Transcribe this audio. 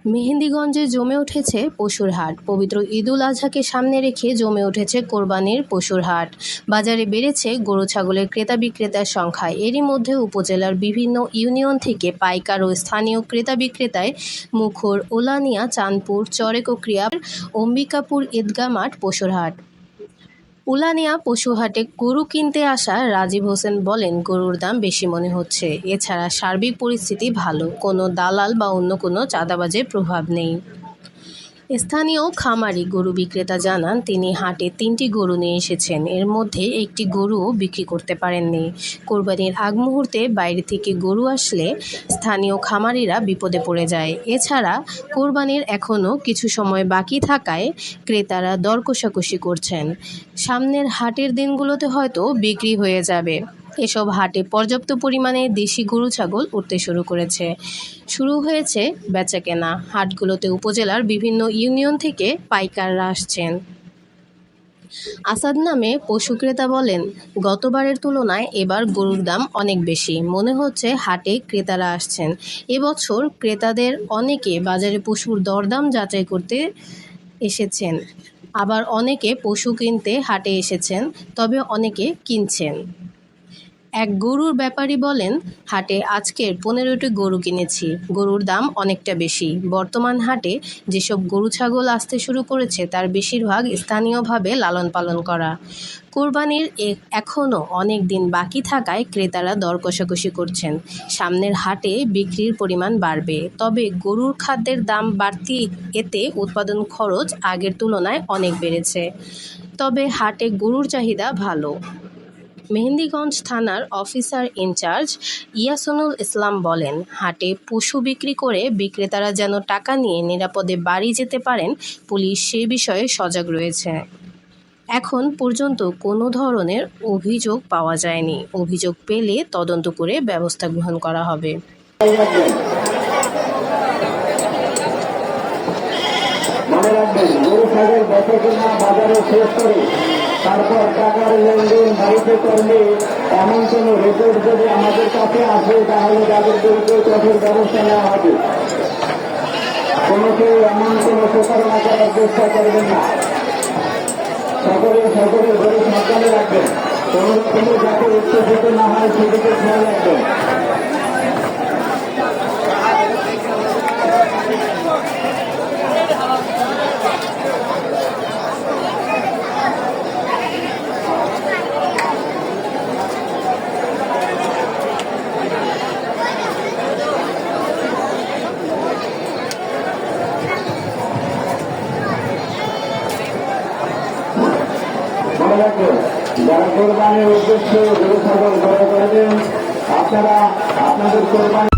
মেহেন্দিগঞ্জে জমে উঠেছে পশুর হাট। পবিত্র ঈদুল আজহাকে সামনে রেখে জমে উঠেছে কোরবানির পশুর হাট। বাজারে বেড়েছে গরু ছাগলের ক্রেতা বিক্রেতার সংখ্যা। এরই মধ্যে উপজেলার বিভিন্ন ইউনিয়ন থেকে পাইকার ও স্থানীয় ক্রেতা বিক্রেতায় মুখর উলানিয়া, চাঁদপুর, চরেকক্রিয়া, অম্বিকাপুর ঈদগাহ মাঠ পশুর হাট। উলানিয়া পশুহাটে গরু কিনতে আসা রাজীব হোসেন বলেন, গরুর দাম বেশি মনে হচ্ছে। এছাড়া সার্বিক পরিস্থিতি ভালো, কোনো দালাল বা অন্য কোনো চাঁদাবাজের প্রভাব নেই। স্থানীয় খামারি গরু বিক্রেতা জানান, তিনি হাটে 3টি গরু নিয়ে এসেছেন, এর মধ্যে একটি গরুও বিক্রি করতে পারেননি। কোরবানির আগ মুহূর্তে বাইরে থেকে গরু আসলে স্থানীয় খামারিরা বিপদে পড়ে যায়। এছাড়া কোরবানির এখনও কিছু সময় বাকি থাকায় ক্রেতারা দর কষাকষি করছেন। সামনের হাটের দিনগুলোতে হয়তো বিক্রি হয়ে যাবে। এসব হাটে পর্যাপ্ত পরিমাণে দেশি গরু ছাগল উঠতে শুরু হয়েছে বেচাকেনা। হাটগুলোতে উপজেলার বিভিন্ন ইউনিয়ন থেকে পাইকাররা আসছেন। আসাদ নামে পশু ক্রেতা বলেন, গতবারের তুলনায় এবার গরুর দাম অনেক বেশি। মনে হচ্ছে হাটে ক্রেতারা আসছেন। এবছর ক্রেতাদের অনেকে বাজারে পশুর দরদাম যাচাই করতে এসেছেন, আবার অনেকে পশু কিনতে হাটে এসেছেন, তবে অনেকে কিনছেন। এক গরুর ব্যাপারী বলেন, হাটে আজকের 15টি গরু কিনেছি। গরুর দাম অনেকটা বেশি। বর্তমান হাটে যেসব গরু ছাগল আসতে শুরু করেছে তার বেশিরভাগ স্থানীয়ভাবে লালন পালন করা। কোরবানির এখনও অনেক দিন বাকি থাকায় ক্রেতারা দর কষাকষি করছেন। সামনের হাটে বিক্রির পরিমাণ বাড়বে, তবে গরুর খাদ্যের দাম বাড়তি, এতে উৎপাদন খরচ আগের তুলনায় অনেক বেড়েছে। তবে হাটে গরুর চাহিদা ভালো। মেহেন্দিগঞ্জ থানার অফিসার ইনচার্জ ইয়াসনুল ইসলাম বলেন, হাটে পশু বিক্রি করে বিক্রেতারা যেন টাকা নিয়ে নিরাপদে বাড়ি যেতে পারেন, পুলিশ সে বিষয়ে সজাগ রয়েছে। এখন পর্যন্ত কোনো ধরনের অভিযোগ পাওয়া যায়নি। অভিযোগ পেলে তদন্ত করে ব্যবস্থা গ্রহণ করা হবে। মনে রাখবেন, গরু ছাগল বেচে কিনা বাজারে শেষ করে তারপর টাকার লেনদেন বাড়িতে করলে এমন কোনো রেকর্ড যদি আমাদের কাছে আসে, তাহলে তাদের বিরুদ্ধে কঠোর ব্যবস্থা নেওয়া হবে। কোনো কেউ এমন কোনো প্রতারণা করার চেষ্টা করবেন না। সকলের গরু সাবধানে রাখবেন, কোনো রকমের যাতে উত্তেজিত না হয় সেদিকে খেয়াল রাখবেন। মনে রাখবেন, যারা কোরবানির উদ্দেশ্যে গরু ছাগল জড়ো করবেন, আপনারা আপনাদের কোরবানি